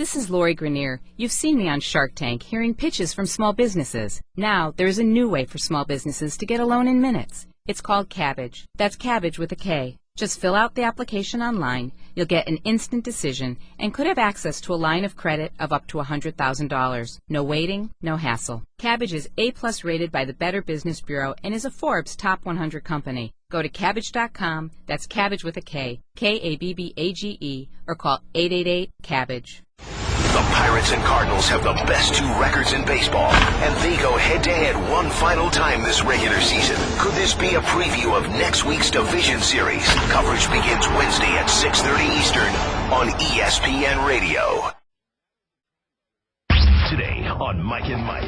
This is Lori Grenier. You've seen me on Shark Tank hearing pitches from small businesses. Now, there's a new way for small businesses to get a loan in minutes. It's called Cabbage. That's Cabbage with a K. Just fill out the application online. You'll get an instant decision and could have access to a line of credit of up to $100,000. No waiting, no hassle. Cabbage is A+ rated by the Better Business Bureau and is a Forbes Top 100 company. Go to Cabbage.com, that's Cabbage with a K, Kabbage, or call 888-CABBAGE. The Pirates and Cardinals have the best two records in baseball, and they go head-to-head one final time this regular season. Could this be a preview of next week's division series? Coverage begins Wednesday at 6:30 Eastern on ESPN Radio. Today on Mike and Mike.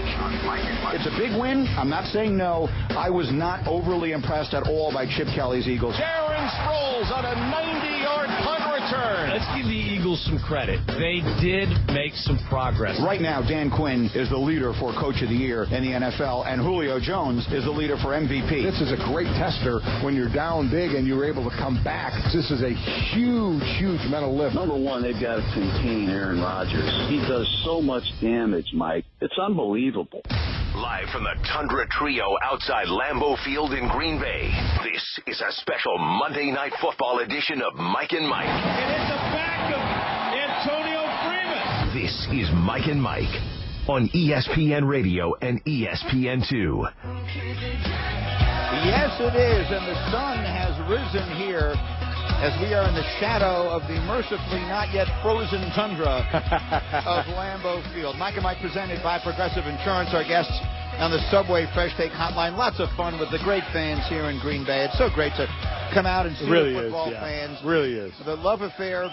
It's a big win. I'm not saying no. I was not overly impressed at all by Chip Kelly's Eagles. Darren Sproles on a 90-yard punt return. Let's give the Eagles some credit. They did make some progress. Right now, Dan Quinn is the leader for Coach of the Year in the NFL, and Julio Jones is the leader for MVP. This is a great tester when you're down big and you're able to come back. This is a huge, huge mental lift. Number one, they've got to contain Aaron Rodgers. He does so much damage, Mike. It's unbelievable. Live from the Tundra Trio outside Lambeau Field in Green Bay, this is a special Monday Night Football edition of Mike and Mike. And it's the back of Antonio Freeman. This is Mike and Mike on ESPN Radio and ESPN2. Yes, it is, and the sun has risen here as we are in the shadow of the mercifully not yet frozen tundra of Lambeau Field. Mike and Mike presented by Progressive Insurance. Our guests on the Subway Fresh Take Hotline. Lots of fun with the great fans here in Green Bay. It's so great to come out and see the football fans. It really is. The love affair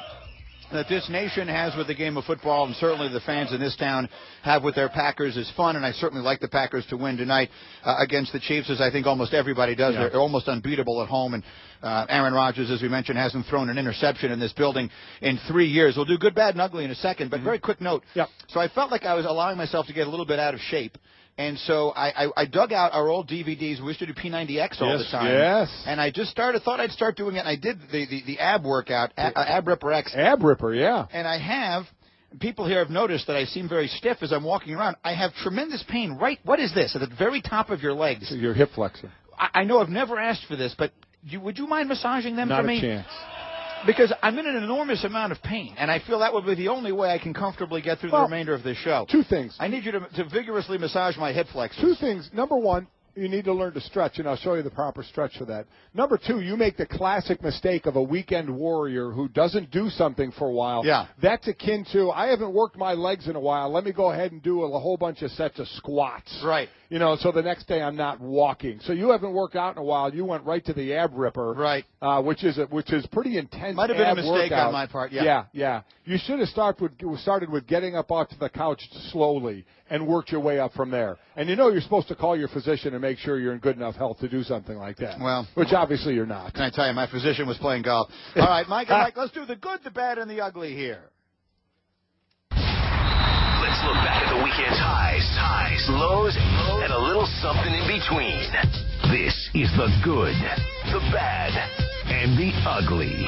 that this nation has with the game of football, and certainly the fans in this town have with their Packers, is fun, and I certainly like the Packers to win tonight against the Chiefs, as I think almost everybody does. Yeah. They're almost unbeatable at home, and Aaron Rodgers, as we mentioned, hasn't thrown an interception in this building in 3 years. We'll do good, bad, and ugly in a second, but very quick note. Yep. So I felt like I was allowing myself to get a little bit out of shape. And so I dug out our old DVDs. We used to do P90X all the time. Yes. And I just thought I'd start doing it. And I did the ab workout, Ab Ripper X. Ab Ripper, yeah. And I have, people here have noticed that I seem very stiff as I'm walking around. I have tremendous pain what is this, at the very top of your legs? Your hip flexor. I know I've never asked for this, but would you mind massaging them for me? Not a chance. Because I'm in an enormous amount of pain, and I feel that would be the only way I can comfortably get through the remainder of this show. Two things. I need you to vigorously massage my hip flexors. Two things. Number one, you need to learn to stretch, and I'll show you the proper stretch for that. Number two, you make the classic mistake of a weekend warrior who doesn't do something for a while. Yeah. That's akin to, I haven't worked my legs in a while. Let me go ahead and do a whole bunch of sets of squats. Right. You know, so the next day I'm not walking. So you haven't worked out in a while. You went right to the ab ripper. Right. Which is pretty intense. Might have been a mistake workout. on my part, yeah. Yeah. You should have started with getting up onto the couch slowly and worked your way up from there. And you know you're supposed to call your physician and make sure you're in good enough health to do something like that. Well. Which obviously you're not. Can I tell you, my physician was playing golf. All right, Mike and Mike, let's do the good, the bad, and the ugly here. Let's look back at the weekend's highs, lows, and a little something in between. This is the good, the bad, and the ugly.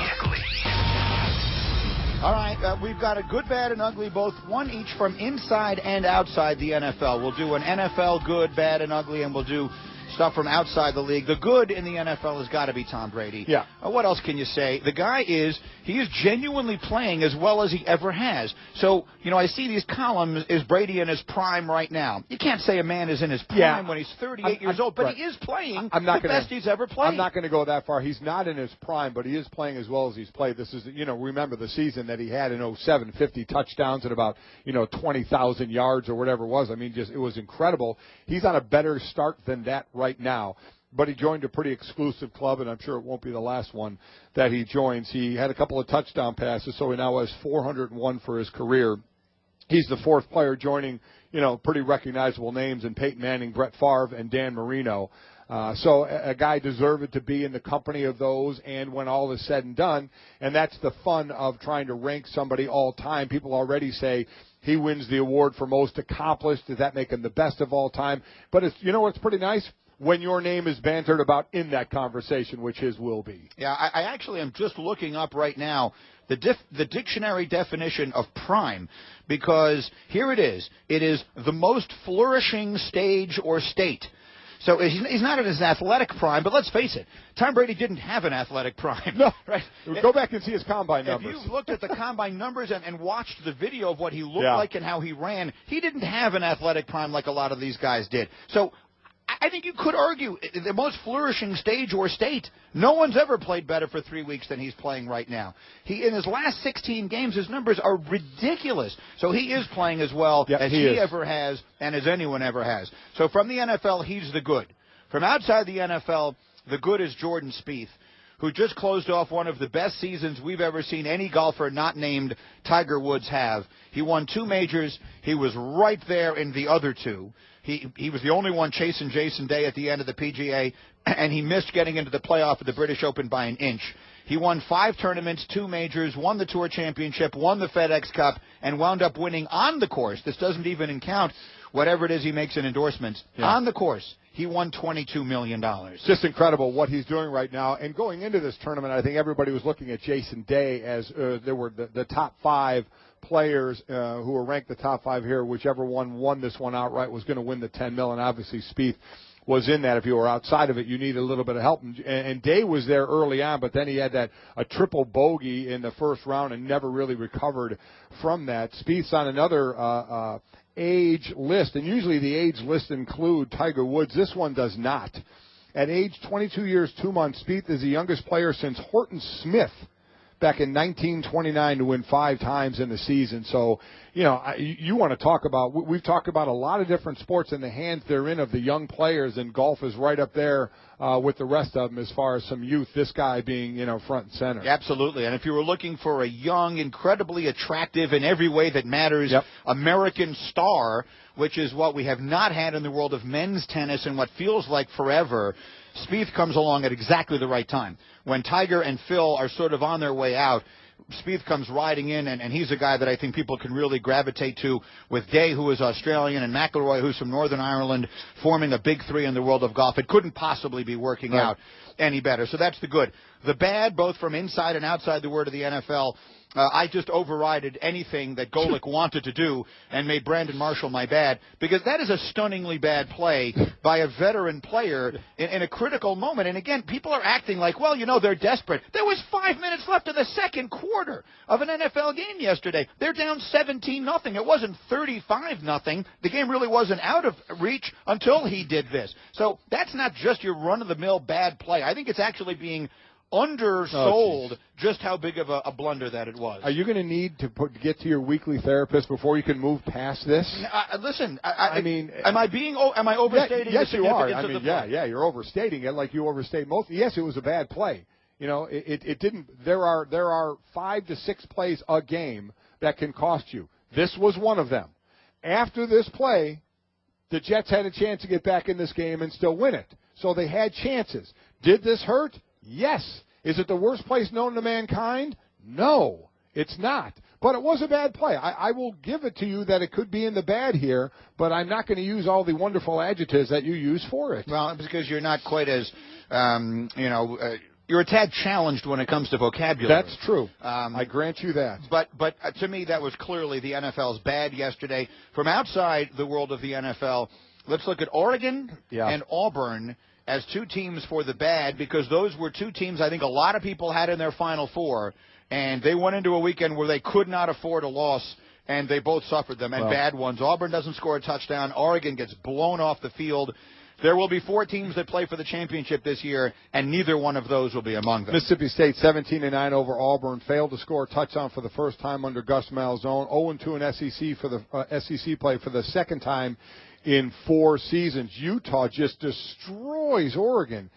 All right, we've got a good, bad, and ugly, both one each from inside and outside the NFL. We'll do an NFL good, bad, and ugly, and we'll do stuff from outside the league. The good in the NFL has got to be Tom Brady. Yeah. What else can you say? The guy is genuinely playing as well as he ever has. So, I see these columns, is Brady in his prime right now? You can't say a man is in his prime when he's 38 years old, but he is playing the best he's ever played. I'm not going to go that far. He's not in his prime, but he is playing as well as he's played. This is, remember the season that he had in 07, 50 touchdowns and about, 20,000 yards or whatever it was. I mean, it was incredible. He's on a better start than that right now. But he joined a pretty exclusive club, and I'm sure it won't be the last one that he joins. He had a couple of touchdown passes, so he now has 401 for his career. He's the fourth player joining, pretty recognizable names in Peyton Manning, Brett Favre, and Dan Marino. So a guy deserved to be in the company of those, and when all is said and done, and that's the fun of trying to rank somebody all time. People already say he wins the award for most accomplished. Does that make him the best of all time? But it's, what's pretty nice? when your name is bantered about in that conversation, which his will be. Yeah, I actually am just looking up right now the dictionary definition of prime, because here it is. It is the most flourishing stage or state. So he's not in his athletic prime, but let's face it, Tom Brady didn't have an athletic prime. No, right? Go back and see his combine numbers. If you've looked at the combine numbers and watched the video of what he looked like and how he ran, he didn't have an athletic prime like a lot of these guys did. So I think you could argue the most flourishing stage or state. No one's ever played better for 3 weeks than he's playing right now. In his last 16 games, his numbers are ridiculous. So he is playing as well as he ever has and as anyone ever has. So from the NFL, he's the good. From outside the NFL, the good is Jordan Spieth, who just closed off one of the best seasons we've ever seen any golfer not named Tiger Woods have. He won 2 majors. He was right there in the other 2. He was the only one chasing Jason Day at the end of the PGA, and he missed getting into the playoff at the British Open by an inch. He won 5 tournaments, 2 majors, won the Tour Championship, won the FedEx Cup, and wound up winning on the course. This doesn't even count whatever it is he makes in endorsements. Yeah. On the course, he won $22 million. Just incredible what he's doing right now. And going into this tournament, I think everybody was looking at Jason Day as there were the top 5 players who were ranked the top 5 here. Whichever one won this one outright was going to win the $10 million. Obviously, Spieth was in that. If you were outside of it, you needed a little bit of help. And Day was there early on, but then he had a triple bogey in the first round and never really recovered from that. Spieth's on another age list, and usually the age list include Tiger Woods. This one does not. At age 22 years, 2 months, Spieth is the youngest player since Horton Smith back in 1929 to win 5 times in the season. So, you want to talk about, we've talked about a lot of different sports in the hands they're in of the young players, and golf is right up there with the rest of them as far as some youth, this guy being, front and center. Absolutely. And if you were looking for a young, incredibly attractive in every way that matters, American star, which is what we have not had in the world of men's tennis in what feels like forever, Spieth comes along at exactly the right time. When Tiger and Phil are sort of on their way out, Spieth comes riding in, and he's a guy that I think people can really gravitate to, with Day, who is Australian, and McIlroy, who's from Northern Ireland, forming a big 3 in the world of golf. It couldn't possibly be working out any better. So that's the good. The bad, both from inside and outside the word of the NFL, I just overrided anything that Golic wanted to do and made Brandon Marshall my bad, because that is a stunningly bad play by a veteran player in a critical moment. And again, people are acting like, well, they're desperate. There was 5 minutes left in the second quarter of an NFL game yesterday. They're down 17-0. It wasn't 35-0. The game really wasn't out of reach until he did this. So that's not just your run-of-the-mill bad play. I think it's actually being undersold just how big of a blunder that it was. Are you going to need to get to your weekly therapist before you can move past this? Listen, am I overstating the significance of the play? Yeah, you're overstating it like you overstate most. Yes, it was a bad play. It didn't. There are 5 to 6 plays a game that can cost you. This was one of them. After this play, the Jets had a chance to get back in this game and still win it. So they had chances. Did this hurt? Yes. Is it the worst place known to mankind? No, it's not. But it was a bad play. I will give it to you that it could be in the bad here, but I'm not going to use all the wonderful adjectives that you use for it. Well, because you're not quite as, you're a tad challenged when it comes to vocabulary. That's true. I grant you that. But to me, that was clearly the NFL's bad yesterday. From outside the world of the NFL, let's look at Oregon and Auburn as 2 teams for the bad, because those were 2 teams I think a lot of people had in their Final Four, and they went into a weekend where they could not afford a loss, and they both suffered them, and bad ones. Auburn doesn't score a touchdown. Oregon gets blown off the field. There will be 4 teams that play for the championship this year, and neither one of those will be among them. Mississippi State 17-9 over Auburn, failed to score a touchdown for the first time under Gus Malzahn. 0-2 in SEC for the SEC play for the second time in 4 seasons. Utah just destroys Oregon,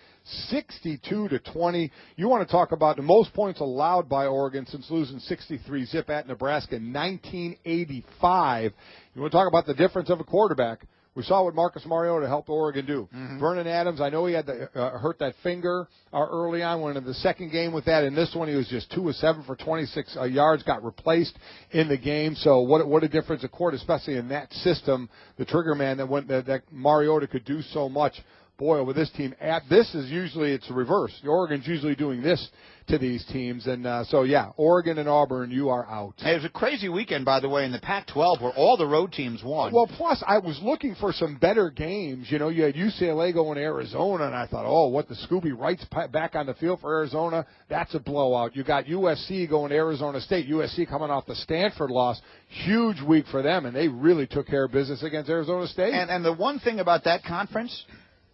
62-20. You want to talk about the most points allowed by Oregon since losing 63-zip at Nebraska in 1985. You want to talk about the difference of a quarterback. We saw what Marcus Mariota helped Oregon do. Mm-hmm. Vernon Adams, I know he had hurt that finger early on, went into the second game with that. In this one, he was just 2 of 7 for 26 yards, got replaced in the game. So what a difference a quarter, especially in that system, the trigger man that Mariota could do so much. boy, with this team, this is usually it's the reverse. Oregon's usually doing this to these teams. And so, yeah, Oregon and Auburn, you are out. Hey, it was a crazy weekend, by the way, in the Pac-12 where all the road teams won. Well, plus, I was looking for some better games. You know, you had UCLA going to Arizona, and I thought, oh, what the Scooby Wright's back on the field for Arizona. That's a blowout. You got USC going to Arizona State. USC coming off the Stanford loss. Huge week for them, and they really took care of business against Arizona State. And the one thing about that conference,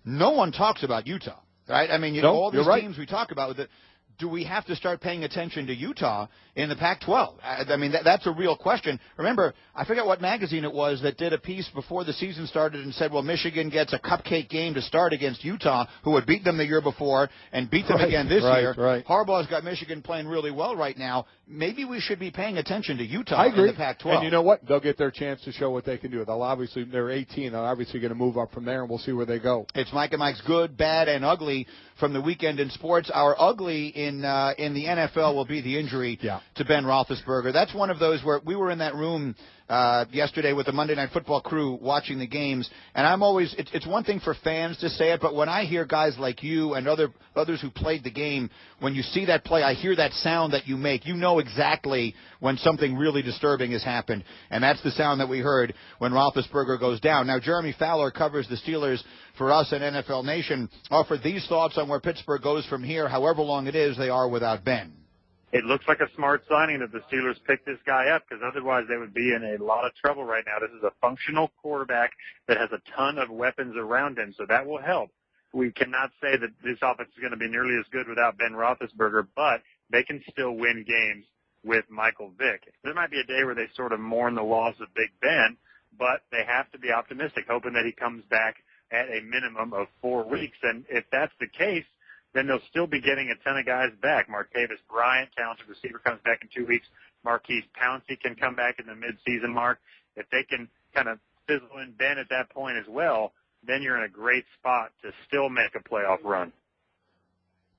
no one talks about Utah, right? I mean, all these teams we talk about, do we have to start paying attention to Utah in the Pac-12? I mean, that's a real question. Remember, I forget what magazine it was that did a piece before the season started and said, well, Michigan gets a cupcake game to start against Utah, who had beat them the year before and beat them again this year. Right. Harbaugh's got Michigan playing really well right now. Maybe we should be paying attention to Utah I agree. in the Pac-12. And you know what? They'll get their chance to show what they can do. They're 18. They're obviously going to move up from there, and we'll see where they go. It's Mike and Mike's good, bad, and ugly from the weekend in sports. Our ugly in the NFL will be the injury to Ben Roethlisberger. That's one of those where we were in that room yesterday with the Monday Night Football crew watching the games, and I'm always it's one thing for fans to say it, but when I hear guys like you and others who played the game, when you see that play, I hear that sound that you make. You know exactly when something really disturbing has happened, and that's the sound that we heard when Roethlisberger goes down. Now, Jeremy Fowler covers the Steelers for us at NFL Nation, offered these thoughts on where Pittsburgh goes from here, however long it is they are without Ben. It looks like a smart signing that the Steelers picked this guy up, because otherwise they would be in a lot of trouble right now. This is a functional quarterback that has a ton of weapons around him, so that will help. We cannot say that this offense is going to be nearly as good without Ben Roethlisberger, but they can still win games with Michael Vick. There might be a day where they sort of mourn the loss of Big Ben, but they have to be optimistic, hoping that he comes back at a minimum of 4 weeks. And if that's the case, then they'll still be getting a ton of guys back. Martavis Bryant, talented receiver, comes back in 2 weeks. Marquise Pouncey can come back in the midseason mark. If they can kind of fizzle in Ben at that point as well, then you're in a great spot to still make a playoff run.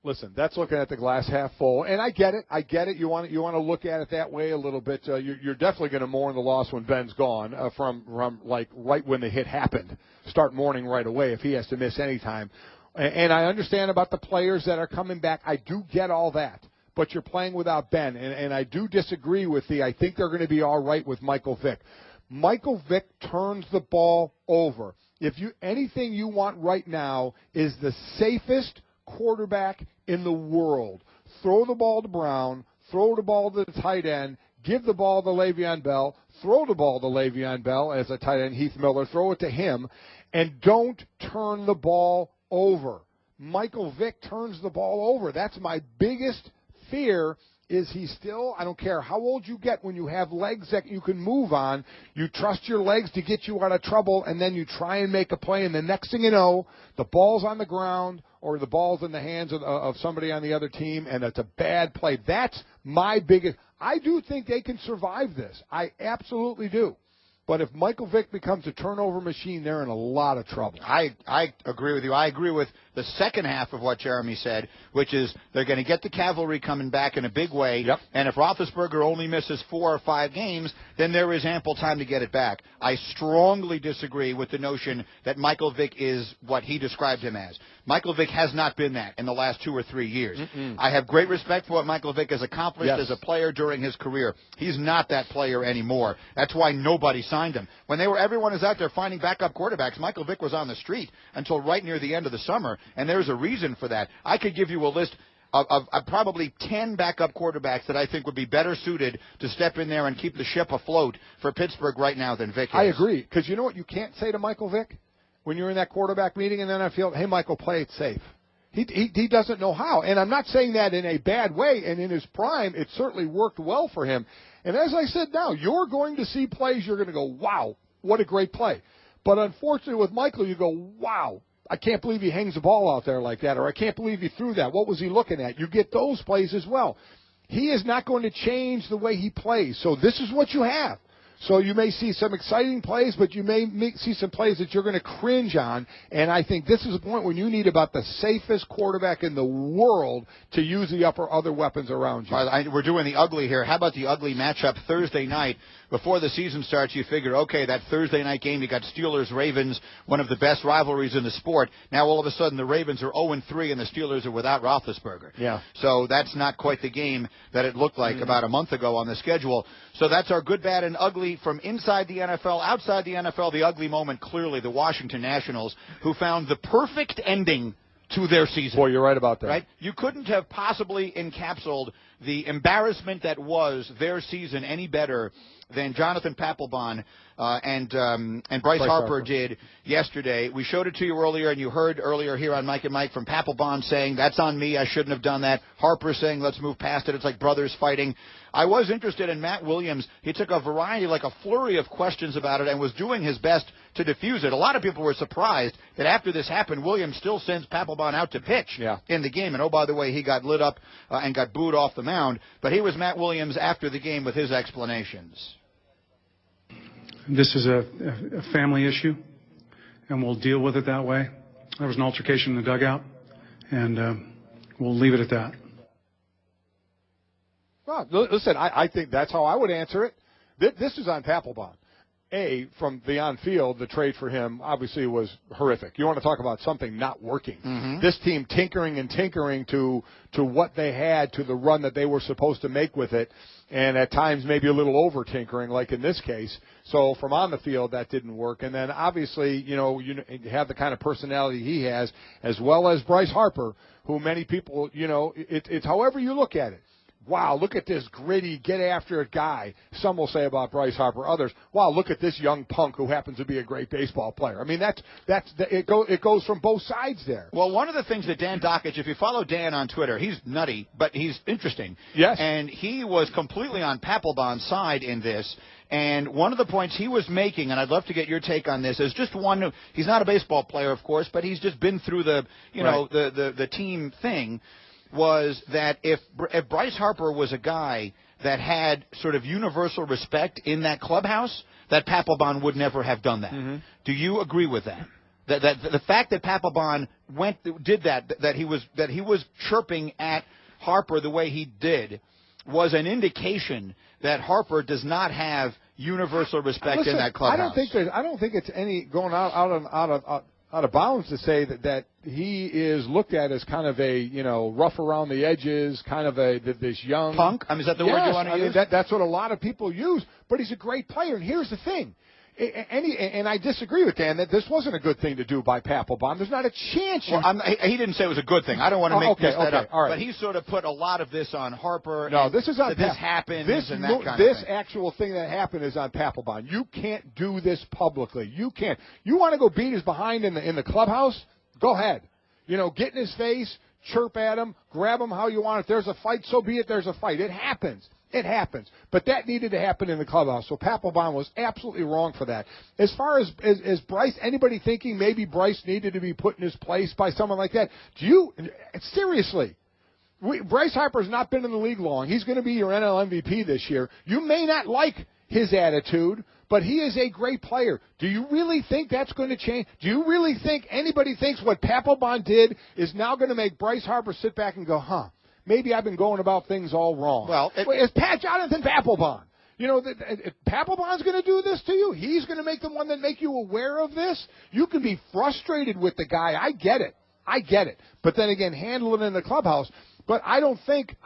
Listen, that's looking at the glass half full, and I get it. You want to look at it that way a little bit. You're definitely going to mourn the loss when Ben's gone from like right when the hit happened. Start mourning right away if he has to miss any time. And I understand about the players that are coming back. I do get all that. But you're playing without Ben. And I do disagree with I think they're going to be all right with Michael Vick. Michael Vick turns the ball over. Anything you want right now is the safest quarterback in the world. Throw the ball to Brown. Throw the ball to the tight end. Give the ball to Le'Veon Bell. Throw the ball to Le'Veon Bell as a tight end, Heath Miller. Throw it to him. And don't turn the ball over. Michael Vick turns the ball over. That's my biggest fear. Is he still, I don't care how old you get, when you have legs that you can move on, you trust your legs to get you out of trouble, and then you try and make a play, and the next thing you know, the ball's on the ground or the ball's in the hands of somebody on the other team, and it's a bad play. That's my biggest. I do think they can survive this. I absolutely do. But if Michael Vick becomes a turnover machine, they're in a lot of trouble. I agree with you. I agree with the second half of what Jeremy said, which is they're going to get the cavalry coming back in a big way. Yep. And if Roethlisberger only misses 4 or 5 games, then there is ample time to get it back. I strongly disagree with the notion that Michael Vick is what he described him as. Michael Vick has not been that in the last 2 or 3 years. I have great respect for what Michael Vick has accomplished as a player during his career. He's not that player anymore. That's why nobody signed him. When everyone is out there finding backup quarterbacks, Michael Vick was on the street until right near the end of the summer, and there's a reason for that. I could give you a list of probably 10 backup quarterbacks that I think would be better suited to step in there and keep the ship afloat for Pittsburgh right now than Vick is. I agree, because you know what you can't say to Michael Vick? When you're in that quarterback meeting and then I feel, hey, Michael, play it safe. He doesn't know how. And I'm not saying that in a bad way. And in his prime, it certainly worked well for him. And as I said now, you're going to see plays you're going to go, wow, what a great play. But unfortunately with Michael, you go, wow, I can't believe he hangs the ball out there like that, or I can't believe he threw that. What was he looking at? You get those plays as well. He is not going to change the way he plays. So this is what you have. So you may see some exciting plays, but you may see some plays that you're going to cringe on. And I think this is a point when you need about the safest quarterback in the world to use the other weapons around you. We're doing the ugly here. How about the ugly matchup Thursday night before the season starts, you figure, okay, that Thursday night game, you got Steelers-Ravens, one of the best rivalries in the sport. Now all of a sudden the Ravens are 0-3 and the Steelers are without Roethlisberger. Yeah. So that's not quite the game that it looked like about a month ago on the schedule. So that's our good, bad, and ugly from inside the NFL. Outside the NFL, the ugly moment, clearly the Washington Nationals, who found the perfect ending to their season. Boy, you're right about that. Right? You couldn't have possibly encapsulated the embarrassment that was their season any better than Jonathan Papelbon and Bryce Harper did yesterday. We showed it to you earlier, and you heard earlier here on Mike and Mike from Papelbon saying, that's on me, I shouldn't have done that. Harper saying, let's move past it, it's like brothers fighting. I was interested in Matt Williams. He took a variety, like a flurry of questions about it and was doing his best to diffuse it. A lot of people were surprised that after this happened, Williams still sends Papelbon out to pitch in the game. And, oh, by the way, he got lit up and got booed off the mound. But here was Matt Williams after the game with his explanations. This is a family issue, and we'll deal with it that way. There was an altercation in the dugout, and we'll leave it at that. Well, listen, I think that's how I would answer it. This is on Papelbon. From the on-field, the trade for him obviously was horrific. You want to talk about something not working. This team tinkering and tinkering to what they had, to the run that they were supposed to make with it, and at times maybe a little over-tinkering, like in this case. So from on the field, that didn't work. And then obviously, you have the kind of personality he has, as well as Bryce Harper, who many people, it's however you look at it. Wow, look at this gritty, get-after-it guy. Some will say about Bryce Harper. Others, wow, look at this young punk who happens to be a great baseball player. I mean, it goes from both sides there. Well, one of the things that Dan Dockich, if you follow Dan on Twitter, he's nutty, but he's interesting. Yes. And he was completely on Papelbon's side in this. And one of the points he was making, and I'd love to get your take on this, is just one. He's not a baseball player, of course, but he's just been through the team thing. Was that if Bryce Harper was a guy that had sort of universal respect in that clubhouse, that Papelbon would never have done that. Do you agree with that? That the fact that Papelbon did that he was chirping at Harper the way he did was an indication that Harper does not have universal respect in that clubhouse. I don't think it's any going out of bounds to say that he is looked at as kind of a, rough around the edges, kind of this young punk. I mean, is that the word you want to use? That's what a lot of people use. But he's a great player, and here's the thing. And I disagree with Dan that this wasn't a good thing to do by Papelbon. There's not a chance. He didn't say it was a good thing. I don't want to make that up. All right. But he sort of put a lot of this on Harper. No, this is on this happened. This actual thing that happened is on Papelbon. You can't do this publicly. You can't. You want to go beat his behind in the clubhouse? Go ahead. Get in his face, chirp at him, grab him how you want. If there's a fight, so be it. There's a fight. It happens. It happens. But that needed to happen in the clubhouse. So Papelbon was absolutely wrong for that. As far as Bryce, anybody thinking maybe Bryce needed to be put in his place by someone like that? Seriously, Bryce Harper's not been in the league long. He's going to be your NL MVP this year. You may not like his attitude, but he is a great player. Do you really think that's going to change? Do you really think anybody thinks what Papelbon did is now going to make Bryce Harper sit back and go, maybe I've been going about things all wrong? Well, it's Jonathan Papelbon. If Papelbon's going to do this to you, he's going to make the one that make you aware of this. You can be frustrated with the guy. I get it. But then again, handle it in the clubhouse. But I don't think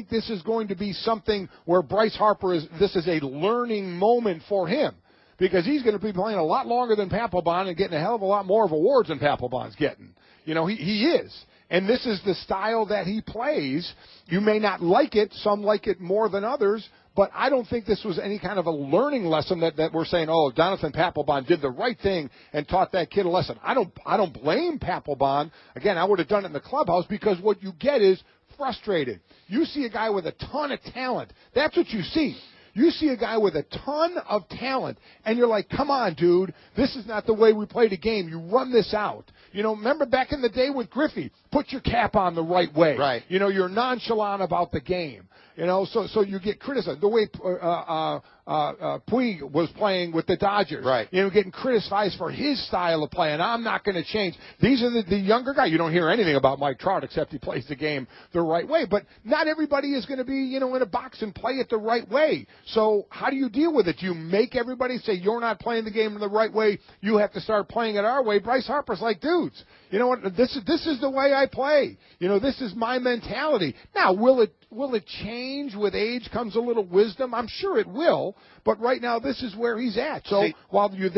this is going to be something where Bryce Harper this is a learning moment for him, because he's going to be playing a lot longer than Papelbon and getting a hell of a lot more of awards than Papelbon's getting. He is. And this is the style that he plays. You may not like it. Some like it more than others. But I don't think this was any kind of a learning lesson that we're saying, Jonathan Papelbon did the right thing and taught that kid a lesson. I don't blame Papelbon. Again, I would have done it in the clubhouse, because what you get is frustrated. You see a guy with a ton of talent. That's what you see. You see a guy with a ton of talent, and you're like, come on, dude, this is not the way we play the game. You run this out. Remember back in the day with Griffey, put your cap on the right way. Right. You're nonchalant about the game. So you get criticized. The way Puig was playing with the Dodgers, right? Getting criticized for his style of play, and I'm not going to change. These are the younger guys. You don't hear anything about Mike Trout except he plays the game the right way. But not everybody is going to be, in a box and play it the right way. So how do you deal with it? Do you make everybody say you're not playing the game in the right way? You have to start playing it our way. Bryce Harper's like, dudes, you know what? This is the way I play. This is my mentality. Now, will it change with age? Comes a little wisdom. I'm sure it will. But right now, this is where he's at. So while you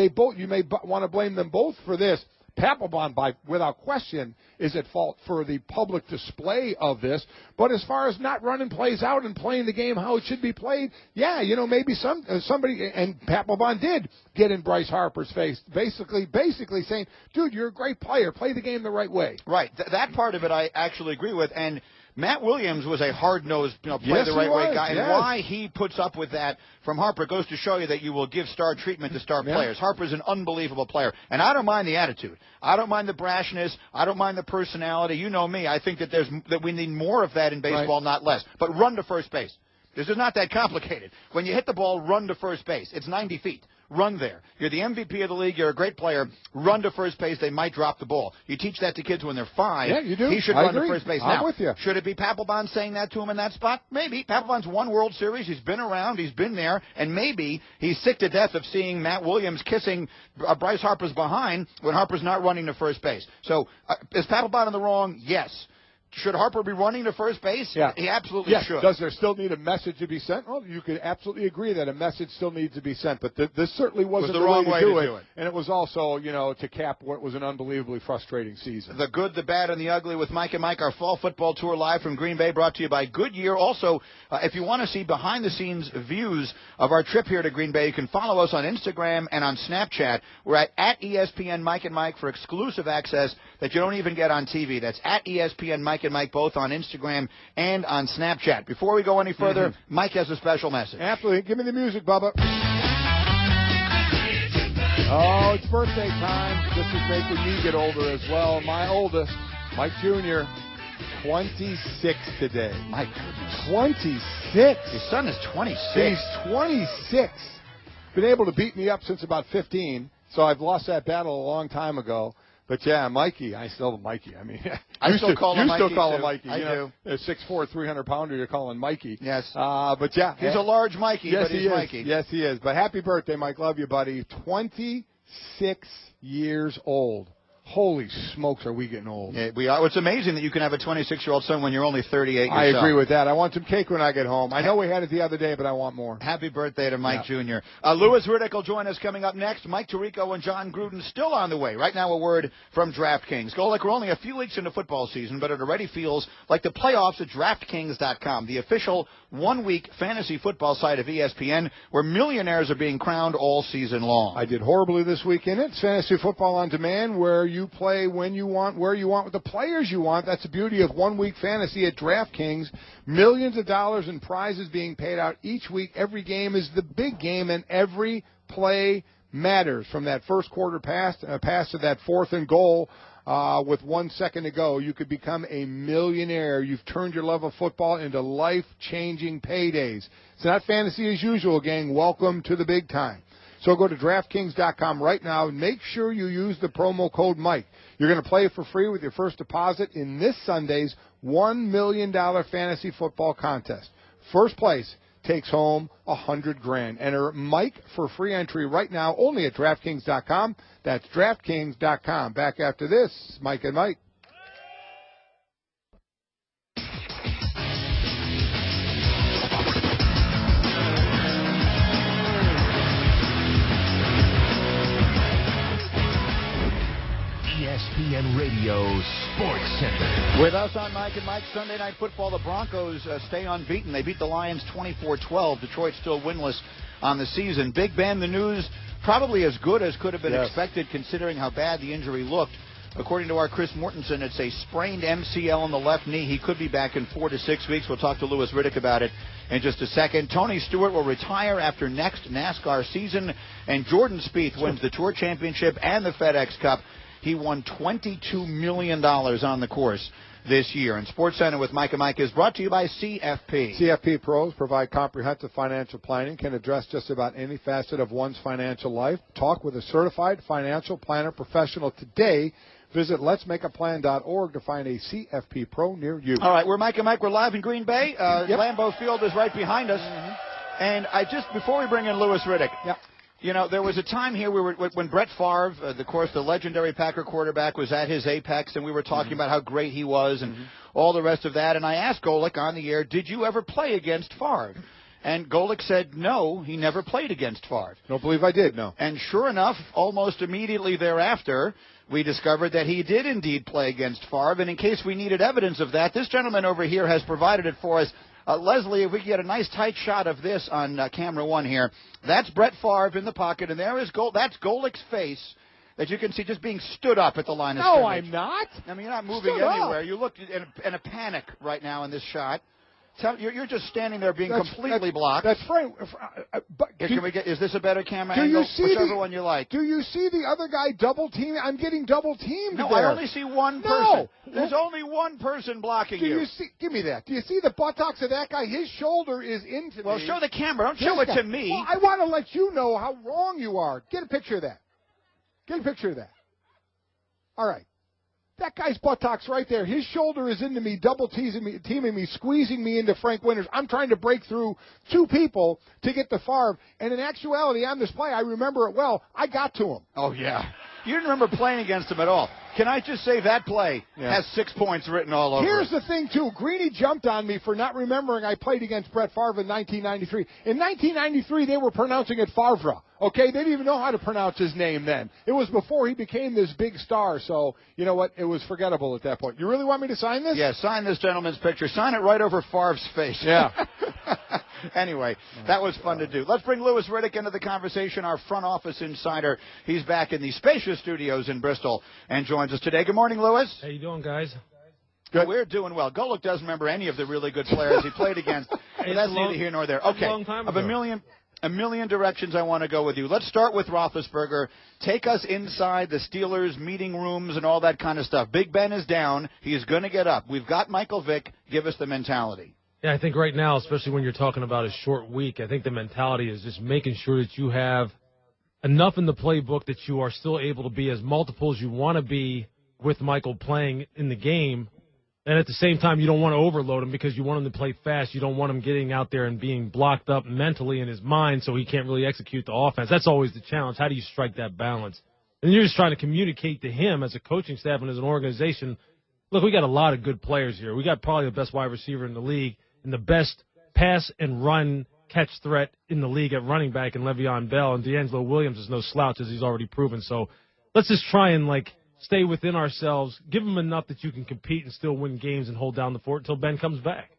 may want to blame them both for this, Papelbon, without question, is at fault for the public display of this. But as far as not running plays out and playing the game how it should be played, maybe somebody, and Papelbon did get in Bryce Harper's face, basically saying, dude, you're a great player. Play the game the right way. Right. That part of it I actually agree with. And Matt Williams was a hard-nosed, play yes, the right way guy. Yes. And why he puts up with that from Harper goes to show you that you will give star treatment to star players. Harper's an unbelievable player. And I don't mind the attitude. I don't mind the brashness. I don't mind the personality. You know me. I think that we need more of that in baseball, not less. But run to first base. This is not that complicated. When you hit the ball, run to first base. It's 90 feet. Run there. You're the MVP of the league. You're a great player. Run to first base. They might drop the ball. You teach that to kids when they're 5. Yeah, you do. He should run to first base. I'm now, with you. Should it be Papelbon saying that to him in that spot? Maybe. Papelbon's won World Series. He's been around. He's been there. And maybe he's sick to death of seeing Matt Williams kissing Bryce Harper's behind when Harper's not running to first base. So is Papelbon in the wrong? Yes. Should Harper be running to first base? Yeah. He absolutely should. Does there still need a message to be sent? Well, you could absolutely agree that a message still needs to be sent, but this certainly wasn't the wrong way to do it. And it was also, to cap what was an unbelievably frustrating season. The good, the bad, and the ugly with Mike and Mike, our fall football tour live from Green Bay, brought to you by Goodyear. Also, if you want to see behind-the-scenes views of our trip here to Green Bay, you can follow us on Instagram and on Snapchat. We're at ESPN Mike and Mike for exclusive access that you don't even get on TV. That's at ESPN Mike and Mike, both on Instagram and on Snapchat. Before we go any further, Mike has a special message. Absolutely. Give me the music, Bubba. Oh, it's birthday time. This is making me get older as well. My oldest, Mike Jr., 26 today. My goodness. 26. His son is 26. He's 26. Been able to beat me up since about 15, so I've lost that battle a long time ago. But, yeah, Mikey, I still Mikey. I mean, I still call him Mikey. You still call him Mikey. I do. A 6'4", 300-pounder, you're calling Mikey. Yes. But, yeah. He's a large Mikey, yes, but he's Mikey. Yes, he is. But happy birthday, Mike. Love you, buddy. 26 years old. Holy smokes, are we getting old. Yeah, we are. It's amazing that you can have a 26-year-old son when you're only 38 yourself. I agree with that. I want some cake when I get home. I know we had it the other day, but I want more. Happy birthday to Mike Jr. Lois Riddick will join us coming up next. Mike Tirico and John Gruden still on the way. Right now, a word from DraftKings. Golic, we're only a few weeks into football season, but it already feels like the playoffs at DraftKings.com, the official one-week fantasy football site of ESPN, where millionaires are being crowned all season long. I did horribly this weekend. It's fantasy football on demand, where you play when you want, where you want, with the players you want. That's the beauty of one-week fantasy at DraftKings. Millions of dollars in prizes being paid out each week. Every game is the big game, and every play matters. From that first quarter pass to that 4th and goal, with 1 second to go, you could become a millionaire. You've turned your love of football into life-changing paydays. It's not fantasy as usual, gang. Welcome to the big time. So go to DraftKings.com right now and make sure you use the promo code Mike. You're going to play for free with your first deposit in this Sunday's $1 million fantasy football contest. First place takes home $100,000. Enter Mike for free entry right now, only at DraftKings.com. That's DraftKings.com. Back after this, Mike and Mike. ESPN Radio Sports Center. With us on Mike and Mike, Sunday Night Football, the Broncos stay unbeaten. They beat the Lions 24-12. Detroit still winless on the season. Big Ben, the news probably as good as could have been expected considering how bad the injury looked. According to our Chris Mortensen, it's a sprained MCL in the left knee. He could be back in 4 to 6 weeks. We'll talk to Lois Riddick about it in just a second. Tony Stewart will retire after next NASCAR season. And Jordan Spieth wins the Tour Championship and the FedEx Cup. He won $22 million on the course this year. And SportsCenter with Mike and Mike is brought to you by CFP. CFP pros provide comprehensive financial planning, can address just about any facet of one's financial life. Talk with a certified financial planner professional today. Visit letsmakeaplan.org to find a CFP pro near you. All right, we're Mike and Mike. We're live in Green Bay. Lambeau Field is right behind us. And before we bring in Lois Riddick, there was a time here when Brett Favre, the legendary Packer quarterback, was at his apex, and we were talking about how great he was and all the rest of that. And I asked Golic on the air, did you ever play against Favre? And Golic said, no, he never played against Favre. Don't believe I did, no. And sure enough, almost immediately thereafter, we discovered that he did indeed play against Favre. And in case we needed evidence of that, this gentleman over here has provided it for us. Leslie, if we could get a nice tight shot of this on camera one here. That's Brett Favre in the pocket, and there is that's Golic's face that you can see just being stood up at the line of scrimmage. No, I'm not. I mean, you're not moving anywhere. You look in a panic right now in this shot. You're just standing there being completely blocked. That's right. Is this a better camera angle? Whichever one you like. Do you see the other guy double teaming? I'm getting double teamed there. No, I only see one person. No. There's only one person blocking you. Give me that. Do you see the buttocks of that guy? His shoulder is into me. Well, show the camera. Don't show it to me. Well, I want to let you know how wrong you are. Get a picture of that. All right. That guy's buttocks right there. His shoulder is into me, double teaming me, squeezing me into Frank Winters. I'm trying to break through two people to get to Favre. And in actuality, on this play, I remember it well. I got to him. Oh, yeah. You didn't remember playing against him at all. Can I just say that play has 6 points written all over Here's it. the thing, too. Greeny jumped on me for not remembering I played against Brett Favre in 1993. In 1993, they were pronouncing it Favre. Okay? They didn't even know how to pronounce his name then. It was before he became this big star. So, you know what? It was forgettable at that point. You really want me to sign this? Yeah, sign this gentleman's picture. Sign it right over Favre's face. Yeah. Anyway, that was fun to do. Let's bring Lois Riddick into the conversation, our front office insider. He's back in the spacious studios in Bristol and joins us today. Good morning, Lois. How you doing, guys? Good. We're doing well. Golic doesn't remember any of the really good players he played against. But that's neither here nor there. Okay, of a million directions I want to go with you. Let's start with Roethlisberger. Take us inside the Steelers meeting rooms and all that kind of stuff. Big Ben is down. He is going to get up. We've got Michael Vick. Give us the mentality. Yeah, I think right now, especially when you're talking about a short week, I think the mentality is just making sure that you have enough in the playbook that you are still able to be as multiple as you want to be with Michael playing in the game. And at the same time, you don't want to overload him because you want him to play fast. You don't want him getting out there and being blocked up mentally in his mind so he can't really execute the offense. That's always the challenge. How do you strike that balance? And you're just trying to communicate to him as a coaching staff and as an organization, look, we got a lot of good players here. We got probably the best wide receiver in the league and the best pass and run catch threat in the league at running back in Le'Veon Bell, and D'Angelo Williams is no slouch, as he's already proven. So let's just try and, stay within ourselves, give them enough that you can compete and still win games and hold down the fort until Ben comes back.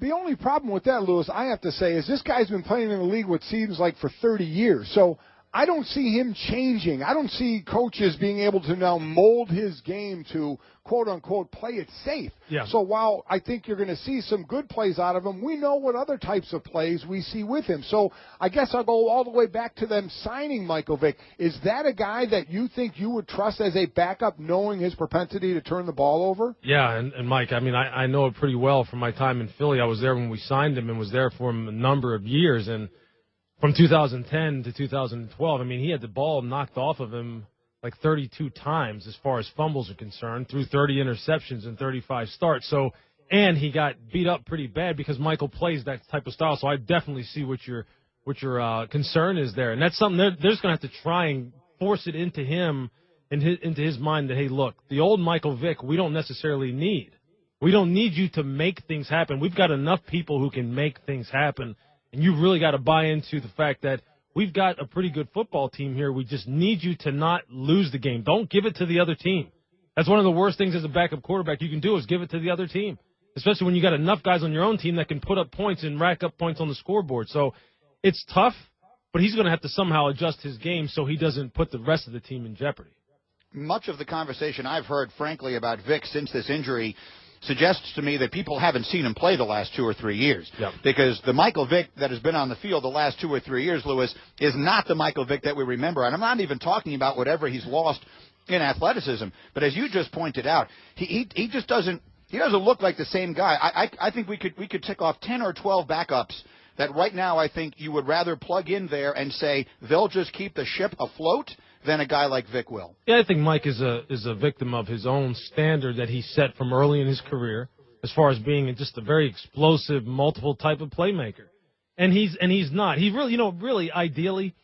The only problem with that, Lewis, I have to say, is this guy's been playing in the league what seems like for 30 years. So I don't see him changing. I don't see coaches being able to now mold his game to, quote-unquote, play it safe. Yeah. So while I think you're going to see some good plays out of him, we know what other types of plays we see with him. So I guess I'll go all the way back to them signing Michael Vick. Is that a guy that you think you would trust as a backup, knowing his propensity to turn the ball over? Yeah, and Mike, I know it pretty well from my time in Philly. I was there when we signed him and was there for him a number of years. And from 2010 to 2012, he had the ball knocked off of him 32 times as far as fumbles are concerned, threw 30 interceptions and 35 starts. So, and he got beat up pretty bad because Michael plays that type of style. So I definitely see what your concern is there. And that's something they're just going to have to try and force it into him, into his mind that, hey, look, the old Michael Vick we don't necessarily need. We don't need you to make things happen. We've got enough people who can make things happen. And you've really got to buy into the fact that we've got a pretty good football team here. We just need you to not lose the game. Don't give it to the other team. That's one of the worst things as a backup quarterback you can do is give it to the other team, especially when you got enough guys on your own team that can put up points and rack up points on the scoreboard. So it's tough, but he's going to have to somehow adjust his game so he doesn't put the rest of the team in jeopardy. Much of the conversation I've heard, frankly, about Vick since this injury suggests to me that people haven't seen him play the last 2 or 3 years. Yep. Because the Michael Vick that has been on the field the last 2 or 3 years, Lewis, is not the Michael Vick that we remember. And I'm not even talking about whatever he's lost in athleticism. But as you just pointed out, he just doesn't he doesn't look like the same guy. I think we could tick off 10 or 12 backups that right now I think you would rather plug in there and say they'll just keep the ship afloat than a guy like Vic will. Yeah, I think Mike is a victim of his own standard that he set from early in his career as far as being just a very explosive, multiple type of playmaker. And he's not. He really, really ideally,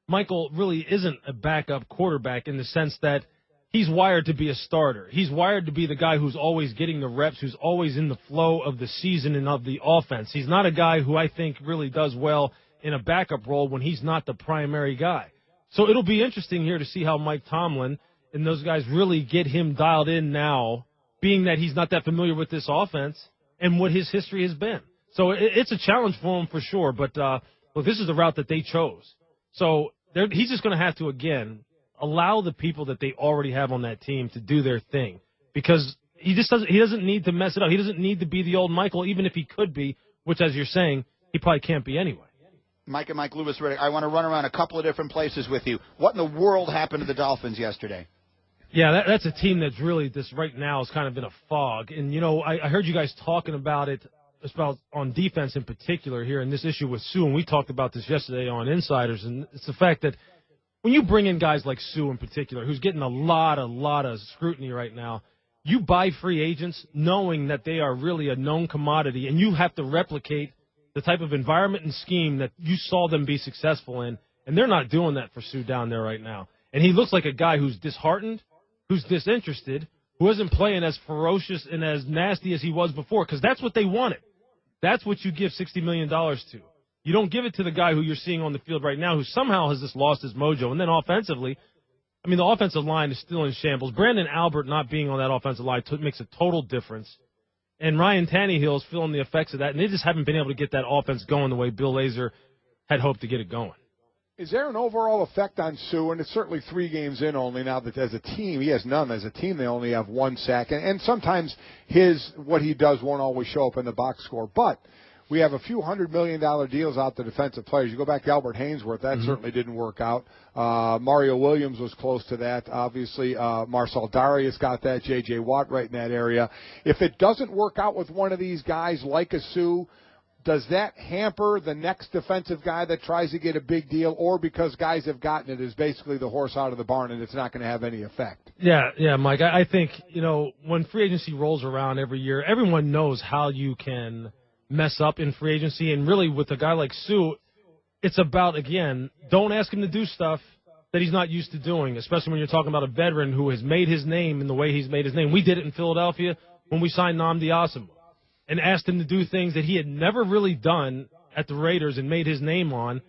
Michael really isn't a backup quarterback in the sense that he's wired to be a starter. He's wired to be the guy who's always getting the reps, who's always in the flow of the season and of the offense. He's not a guy who I think really does well in a backup role when he's not the primary guy. So it'll be interesting here to see how Mike Tomlin and those guys really get him dialed in now, being that he's not that familiar with this offense and what his history has been. So it's a challenge for him for sure, but look, this is the route that they chose. So he's just going to have to, again, allow the people that they already have on that team to do their thing, because he doesn't need to mess it up. He doesn't need to be the old Michael, even if he could be, which, as you're saying, he probably can't be anyway. Mike and Mike, Lois Riddick, I want to run around a couple of different places with you. What in the world happened to the Dolphins yesterday? Yeah, that's a team that's really right now is kind of in a fog. And, I heard you guys talking about it, about on defense in particular here, and this issue with Sue, and we talked about this yesterday on Insiders, and it's the fact that when you bring in guys like Sue in particular, who's getting a lot of scrutiny right now, you buy free agents knowing that they are really a known commodity, and you have to replicate the type of environment and scheme that you saw them be successful in, and they're not doing that for Sue down there right now. And he looks like a guy who's disheartened, who's disinterested, who isn't playing as ferocious and as nasty as he was before, because that's what they wanted. That's what you give $60 million to. You don't give it to the guy who you're seeing on the field right now who somehow has just lost his mojo. And then offensively, the offensive line is still in shambles. Brandon Albert not being on that offensive line makes a total difference. And Ryan Tannehill is feeling the effects of that, and they just haven't been able to get that offense going the way Bill Lazor had hoped to get it going. Is there an overall effect on Sue? And it's certainly 3 games in only now that as a team, he has none. As a team, they only have 1 sack. And sometimes what he does won't always show up in the box score. But we have a few $100 million deals out to defensive players. You go back to Albert Hainsworth, that certainly didn't work out. Mario Williams was close to that. Obviously, Marcel Darius got that. J.J. Watt right in that area. If it doesn't work out with one of these guys like a Sue, does that hamper the next defensive guy that tries to get a big deal, or because guys have gotten it is basically the horse out of the barn and it's not going to have any effect? Yeah, Mike. I think, when free agency rolls around every year, everyone knows how you can mess up in free agency. And really with a guy like Sue, it's about, again, don't ask him to do stuff that he's not used to doing, especially when you're talking about a veteran who has made his name in the way he's made his name. We did it in Philadelphia when we signed Nnamdi Asomugha and asked him to do things that he had never really done at the Raiders and made his name on,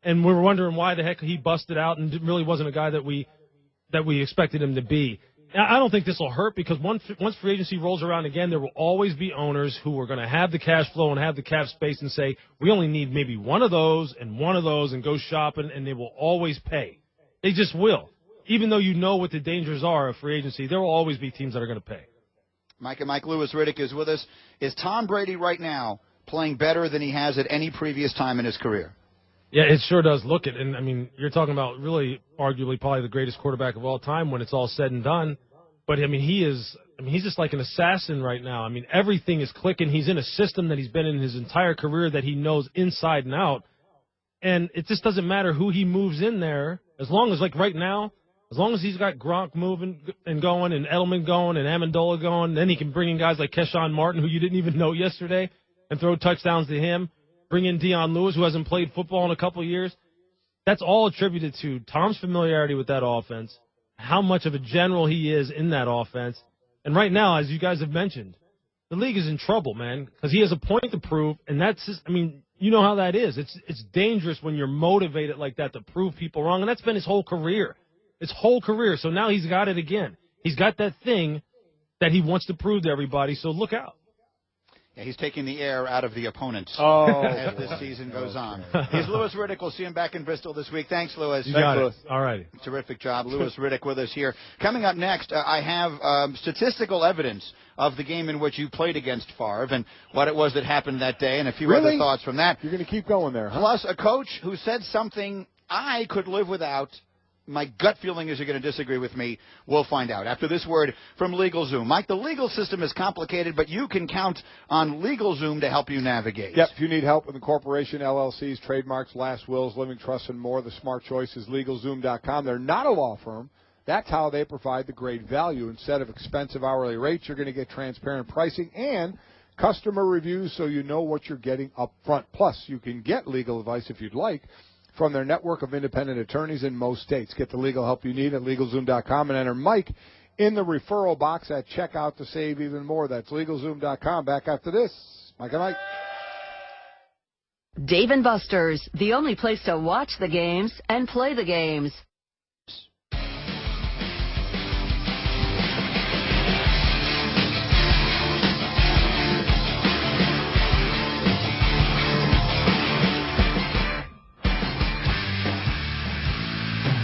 and we were wondering why the heck he busted out and really wasn't a guy that we expected him to be. I don't think this will hurt, because once free agency rolls around again, there will always be owners who are going to have the cash flow and have the cap space and say, we only need maybe one of those and go shopping, and they will always pay. They just will. Even though you know what the dangers are of free agency, there will always be teams that are going to pay. Mike and Mike, Lois Riddick is with us. Is Tom Brady right now playing better than he has at any previous time in his career? Yeah, it sure does look it. And, you're talking about really arguably probably the greatest quarterback of all time when it's all said and done. But, he's just like an assassin right now. Everything is clicking. He's in a system that he's been in his entire career that he knows inside and out. And it just doesn't matter who he moves in there, as long as, like right now, as long as he's got Gronk moving and going and Edelman going and Amendola going, then he can bring in guys like Keshawn Martin, who you didn't even know yesterday, and throw touchdowns to him. Bring in Deion Lewis, who hasn't played football in a couple of years. That's all attributed to Tom's familiarity with that offense, how much of a general he is in that offense. And right now, as you guys have mentioned, the league is in trouble, man, because he has a point to prove, and that's just, you know how that is. It's dangerous when you're motivated like that to prove people wrong, and that's been his whole career. So now he's got it again. He's got that thing that he wants to prove to everybody, so look out. Yeah, he's taking the air out of the opponents as this season goes on. He's Lois Riddick. We'll see him back in Bristol this week. Thanks, Lois. Thanks, Lois. All right. Terrific job. Lois Riddick with us here. Coming up next, I have statistical evidence of the game in which you played against Favre and what it was that happened that day, and a few other thoughts from that. You're going to keep going there, huh? Plus, a coach who said something I could live without my gut feeling is you're going to disagree with me. We'll find out after this word from LegalZoom. Mike, the legal system is complicated, but you can count on LegalZoom to help you navigate. Yep, if you need help with incorporation, LLCs, trademarks, last wills, living trusts, and more, the smart choice is LegalZoom.com. They're not a law firm. That's how they provide the great value. Instead of expensive hourly rates, you're going to get transparent pricing and customer reviews so you know what you're getting up front. Plus, you can get legal advice if you'd like from their network of independent attorneys in most states. Get the legal help you need at LegalZoom.com and enter Mike in the referral box at checkout to save even more. That's LegalZoom.com. Back after this, Mike and Mike. Dave & Buster's, the only place to watch the games and play the games.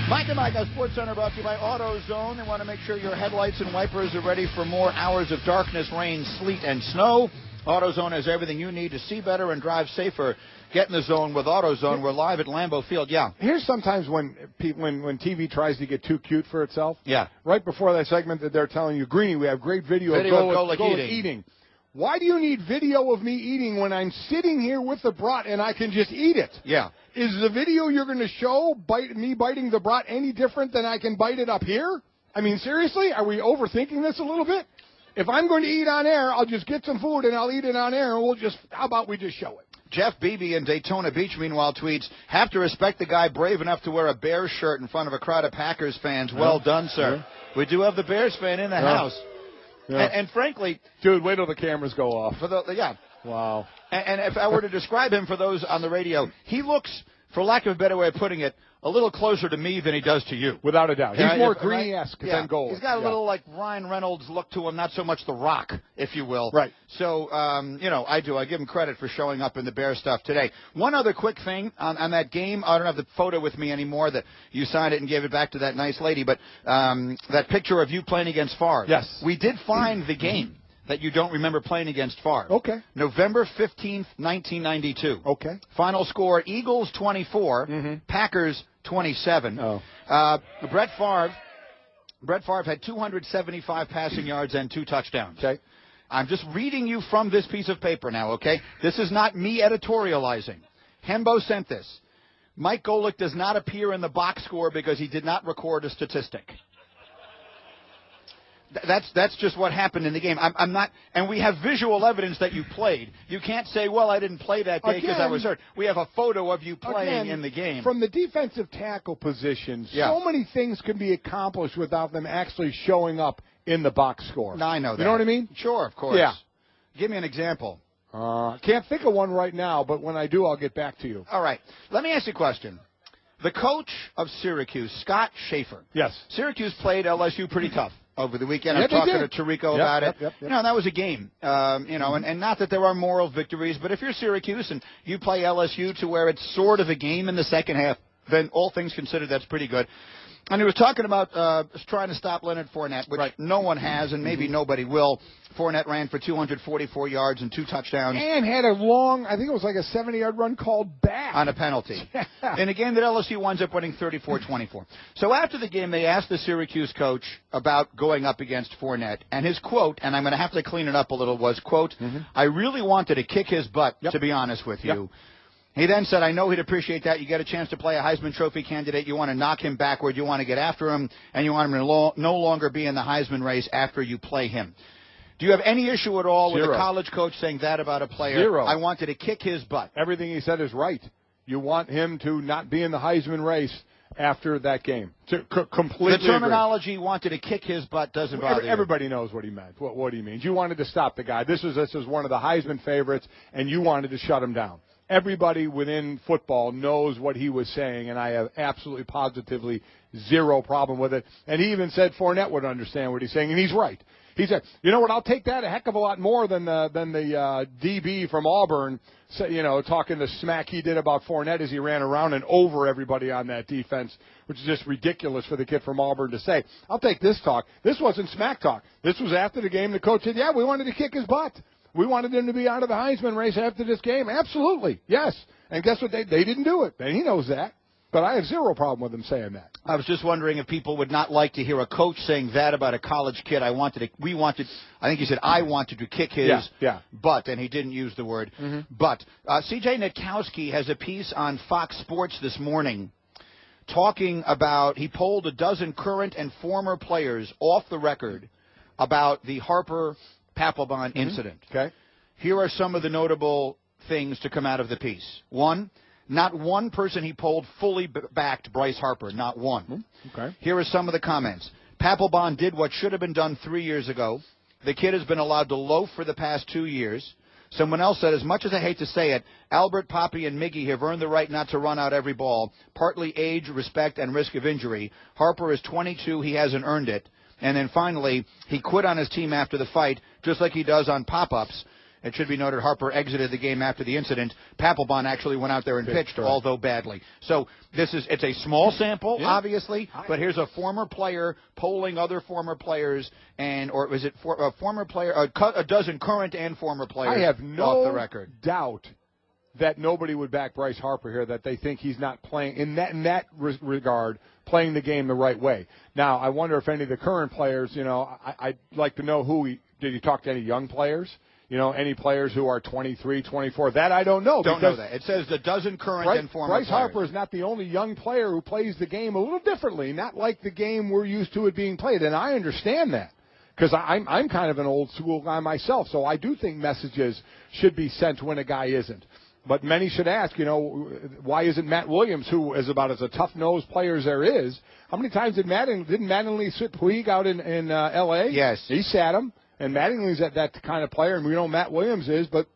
Mike and Mike, our Sports Center brought to you by AutoZone. They want to make sure your headlights and wipers are ready for more hours of darkness, rain, sleet, and snow. AutoZone has everything you need to see better and drive safer. Get in the zone with AutoZone. We're live at Lambeau Field. Yeah. Here's sometimes when TV tries to get too cute for itself. Yeah. Right before that segment that they're telling you, Greeny, we have great video of Golic eating. Why do you need video of me eating when I'm sitting here with the brat and I can just eat it? Yeah. Is the video you're going to show me biting the brat any different than I can bite it up here? I mean, seriously? Are we overthinking this a little bit? If I'm going to eat on air, I'll just get some food and I'll eat it on air, and how about we just show it? Jeff Beebe in Daytona Beach, meanwhile, tweets, have to respect the guy brave enough to wear a Bears shirt in front of a crowd of Packers fans. Well done, sir. Yeah. We do have the Bears fan in the house. Yeah. And frankly... Dude, wait till the cameras go off. Yeah. Wow. And if I were to describe him for those on the radio, he looks, for lack of a better way of putting it, a little closer to me than he does to you. Without a doubt. He's more Greeny-esque than Golic. He's got a little like Ryan Reynolds look to him, not so much The Rock, if you will. Right. So, I do. I give him credit for showing up in the Bear stuff today. One other quick thing on that game. I don't have the photo with me anymore that you signed it and gave it back to that nice lady, but that picture of you playing against Favre. Yes. We did find the game that you don't remember playing against Favre. Okay. November 15th, 1992. Okay. Final score, Eagles 24, Packers 27. Brett Favre had 275 passing yards and 2 touchdowns. Okay. I'm just reading you from this piece of paper now, okay? This is not me editorializing. Hembo sent this. Mike Golic does not appear in the box score because he did not record a statistic. That's just what happened in the game. I'm not, and we have visual evidence that you played. You can't say, well, I didn't play that day because I was hurt. We have a photo of you playing in the game. From the defensive tackle position, so many things can be accomplished without them actually showing up in the box score. No, I know that. You know what I mean? Sure, of course. Yeah. Give me an example. Can't think of one right now, but when I do, I'll get back to you. All right. Let me ask you a question. The coach of Syracuse, Scott Schaefer. Yes. Syracuse played LSU pretty tough over the weekend. I'm talking to Tirico about it. Yep. That was a game. And not that there are moral victories, but if you're Syracuse and you play LSU to where it's sort of a game in the second half, then all things considered, that's pretty good. And he was talking about trying to stop Leonard Fournette, which no one has and maybe nobody will. Fournette ran for 244 yards and 2 touchdowns. And had a long, I think it was like a 70-yard run called back. On a penalty. In a game that LSU winds up winning 34-24. So after the game, they asked the Syracuse coach about going up against Fournette. And his quote, and I'm going to have to clean it up a little, was, quote, I really wanted to kick his butt, to be honest with you. He then said, I know he'd appreciate that. You get a chance to play a Heisman Trophy candidate. You want to knock him backward. You want to get after him. And you want him to no longer be in the Heisman race after you play him. Do you have any issue at all with a college coach saying that about a player? Zero. I wanted to kick his butt. Everything he said is right. You want him to not be in the Heisman race after that game. Completely The terminology wanted to kick his butt doesn't bother you. Everybody knows what he meant, what he means. You wanted to stop the guy. This is one of the Heisman favorites, and you wanted to shut him down. Everybody within football knows what he was saying, and I have absolutely positively zero problem with it. And he even said Fournette would understand what he's saying, and he's right. He said, you know what, I'll take that a heck of a lot more than the DB from Auburn, talking the smack he did about Fournette as he ran around and over everybody on that defense, which is just ridiculous for the kid from Auburn to say. I'll take this talk. This wasn't smack talk. This was after the game. The coach said, we wanted to kick his butt. We wanted him to be out of the Heisman race after this game. Absolutely, yes. And guess what? They didn't do it. And he knows that. But I have zero problem with him saying that. I was just wondering if people would not like to hear a coach saying that about a college kid. I think he said I wanted to kick his butt, and he didn't use the word butt. C.J. Nitkowski has a piece on Fox Sports this morning talking about, he polled a dozen current and former players off the record about the Harper Papelbon incident. Okay. Here are some of the notable things to come out of the piece. One, not one person he polled fully backed Bryce Harper. Not one. Okay. Here are some of the comments. Papelbon did what should have been done 3 years ago. The kid has been allowed to loaf for the past 2 years. Someone else said, as much as I hate to say it, Albert, Poppy, and Miggy have earned the right not to run out every ball, partly age, respect, and risk of injury. Harper is 22. He hasn't earned it. And then finally, he quit on his team after the fight, just like he does on pop-ups. It should be noted Harper exited the game after the incident. Papelbon actually went out there and pitched, although badly. So it's a small sample, obviously, but here's a former player polling other former players, or is it a former player, a dozen current and former players I have off the record. Doubt that nobody would back Bryce Harper here, that they think he's not playing, in that regard, playing the game the right way. Now, I wonder if any of the current players, I'd like to know did he talk to any young players? Any players who are 23, 24, that I don't know. Don't know that. It says a dozen current and former Bryce players. Harper is not the only young player who plays the game a little differently, not like the game we're used to it being played, and I understand that because I'm kind of an old school guy myself, so I do think messages should be sent when a guy isn't. But many should ask, why isn't Matt Williams, who is about as a tough-nosed player as there is, how many times didn't Mattingly sit Puig out in L.A.? Yes. He sat him. And Mattingly's that kind of player, and we know Matt Williams is, but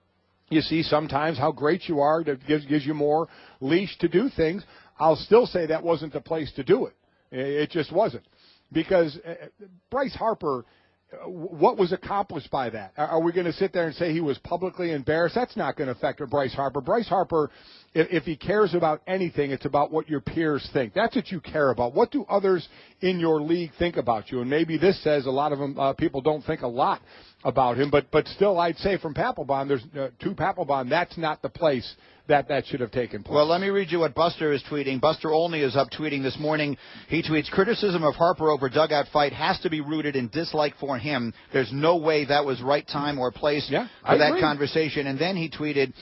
you see sometimes how great you are. That gives you more leash to do things. I'll still say that wasn't the place to do it. It just wasn't. Because Bryce Harper, what was accomplished by that? Are we going to sit there and say he was publicly embarrassed? That's not going to affect Bryce Harper. Bryce Harper, if he cares about anything, it's about what your peers think. That's what you care about. What do others in your league think about you? And maybe this says a lot of them, people don't think a lot about him. But still, I'd say from Papelbon, there's to Papelbon, that's not the place that should have taken place. Well, let me read you what Buster is tweeting. Buster Olney is up tweeting this morning. He tweets, criticism of Harper over dugout fight has to be rooted in dislike for him. There's no way that was right time or place for that conversation. And then he tweeted,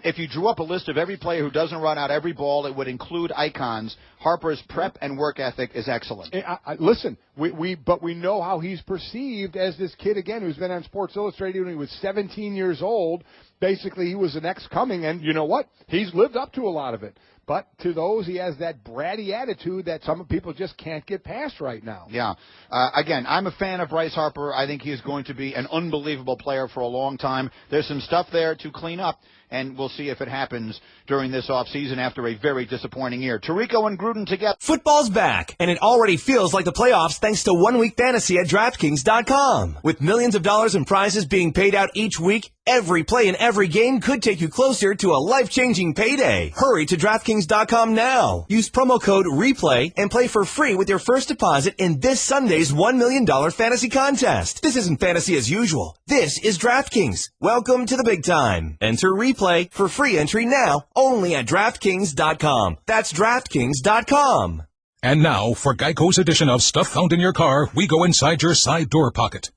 if you drew up a list of every player who doesn't run out every ball, it would include icons. Harper's prep and work ethic is excellent. Listen, but we know how he's perceived as this kid, again, who's been on Sports Illustrated when he was 17 years old. Basically, he was the next coming, and you know what? He's lived up to a lot of it. But to those, he has that bratty attitude that some people just can't get past right now. Yeah. Again, I'm a fan of Bryce Harper. I think he's going to be an unbelievable player for a long time. There's some stuff there to clean up, and we'll see if it happens during this offseason after a very disappointing year. Tirico and Gruden together. Football's back, and it already feels like the playoffs thanks to 1 Week Fantasy at DraftKings.com. With millions of dollars in prizes being paid out each week, every play in every game could take you closer to a life-changing payday. Hurry to DraftKings.com now. Use promo code REPLAY and play for free with your first deposit in this Sunday's $1 million fantasy contest. This isn't fantasy as usual. This is DraftKings. Welcome to the big time. Enter REPLAY for free entry now only at DraftKings.com. That's DraftKings.com. And now, for Geico's edition of Stuff Found in Your Car, we go inside your side door pocket.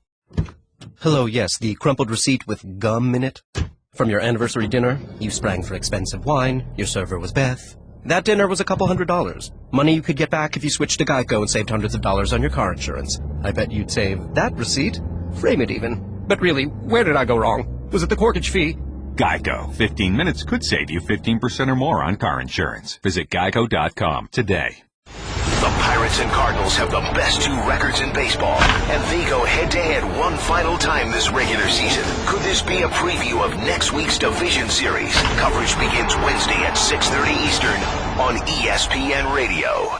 Hello, yes, the crumpled receipt with gum in it. From your anniversary dinner, you sprang for expensive wine, your server was Beth. That dinner was a couple $100. Money you could get back if you switched to Geico and saved hundreds of dollars on your car insurance. I bet you'd save that receipt. Frame it even. But really, where did I go wrong? Was it the corkage fee? Geico. 15 minutes could save you 15% or more on car insurance. Visit geico.com today. The Pirates and Cardinals have the best 2 records in baseball, and they go head-to-head one final time this regular season. Could this be a preview of next week's division series? Coverage begins Wednesday at 6:30 Eastern on ESPN Radio.